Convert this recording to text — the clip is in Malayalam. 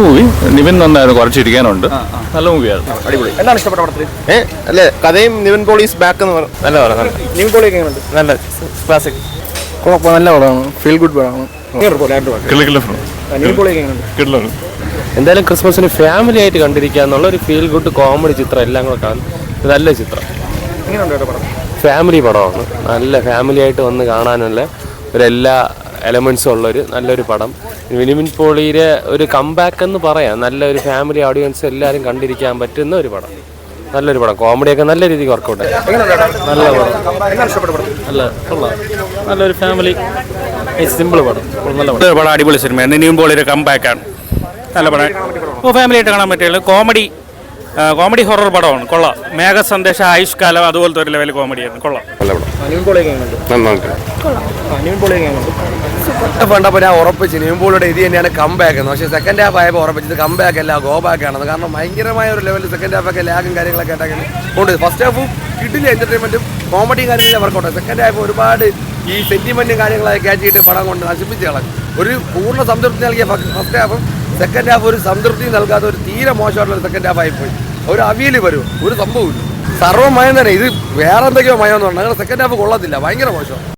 മൂവി നിവിൻ നന്നായിരുന്നു, കുറച്ചിരിക്കാനുണ്ട്. നല്ല മൂവിയായിരുന്നു, അടിപൊളി. എന്താണ് ഇഷ്ടപ്പെട്ട പടത്തിൽ? അല്ലേ കഥയും നിവിൻ പോളീസ് ബാക്ക് എന്ന് പറഞ്ഞു. നല്ല പടം, നിവിൻ പോളി എങ്ങനെയുണ്ട്? നല്ല ക്ലാസിക്. നല്ല പടമാണ്, ഫീൽ ഗുഡ് പടമാണ്. നിവിൻ പോളി എങ്ങനെയുണ്ട്? എന്തായാലും ക്രിസ്മസിന് ഫാമിലി ആയിട്ട് കണ്ടിരിക്കുക എന്നുള്ള ഒരു ഫീൽ ഗുഡ് കോമഡി ചിത്രം എല്ലാം കൂടെ കാണും. നല്ല ചിത്രം, എങ്ങനെയുണ്ട് പടം? ഫാമിലി പടമാണ്. നല്ല ഫാമിലി ആയിട്ട് വന്ന് കാണാനുള്ള എല്ലാ എലമെൻസും ഉള്ളൊരു നല്ലൊരു പടം. നിവിൻ പോളിയുടെ ഒരു കംബാക്ക് എന്ന് പറയാം. നല്ലൊരു ഫാമിലി ഓഡിയൻസ് എല്ലാവരും കണ്ടിരിക്കാൻ പറ്റുന്ന ഒരു പടം, നല്ലൊരു പടം. കോമഡിയൊക്കെ നല്ല രീതിക്ക് വർക്കൗട്ട് ആയി. നല്ല പടം, നല്ലൊരു ഫാമിലി സിമ്പിൾ പടം, നല്ല പടം. അടിപൊളി സിനിമയാണ്. നിവിൻ പോളിയുടെ കംബാക്കാണ്, നല്ല പടം. ഫാമിലി ആയിട്ട് കാണാൻ പറ്റുള്ളൂ. കോമഡി ഹൊറർ പടമാണ്, കൊള്ളാം. മേഘസന്ദേശം, ആയുഷ്കാലം അതുപോലത്തെ ഒരു ലെവൽ കോമഡിയാണ്, കൊള്ളാം. നല്ല പടം, നിവിൻ പോളി എങ്ങനെയുണ്ട്? നിവിൻ പോളി എങ്ങനെയുണ്ട്? പണ്ടപ്പോൾ ഞാൻ ഉറപ്പിച്ചു നിവിൻ പോളിയുടെ ഇത് തന്നെയാണ് കംബാക്ക് എന്ന്. പക്ഷേ സെക്കൻഡ് ഹാഫ് ആയപ്പോൾ ഉറപ്പിച്ചത് കംബാക്ക് അല്ല, ഗോ ബാക്ക് ആണെന്ന്. കാരണം ഭയങ്കരമായ ഒരു ലെവലിൽ സെക്കൻഡ് ഹാഫൊക്കെ ലാഗും കാര്യങ്ങളൊക്കെ ആയിട്ടൊക്കെ ഉണ്ട്. ഫസ്റ്റ് ഹാഫും കിട്ടില്ല, എൻ്റർടൈൻമെൻറ്റും കോമഡിയും കാര്യങ്ങളെല്ലാം വർക്കൗട്ട്. സെക്കൻഡ് ഹാഫ് ഒരുപാട് ഈ സെൻറ്റിമെൻറ്റും കാര്യങ്ങളൊക്കെ കയറ്റിയിട്ട് പടം കൊണ്ട് നശിപ്പിച്ച് കളഞ്ഞു. ഒരു പൂർണ്ണ സംതൃപ്തി നൽകിയ ഫസ്റ്റ് ഹാഫും സെക്കൻഡ് ഹാഫ് ഒരു സംതൃപ്തി നൽകാത്ത ഒരു തീരെ മോശമായിട്ടുള്ള സെക്കൻഡ് ഹാഫ് ആയിപ്പോയി. ഒരു അവിയൽ വരും, ഒരു സംഭവമില്ല, സർവ്വമയം തന്നെ. ഇത് വേറെ എന്തൊക്കെയോ മയം എന്ന് പറഞ്ഞാൽ സെക്കൻഡ് ഹാഫ് കൊള്ളത്തില്ല, ഭയങ്കര മോശം.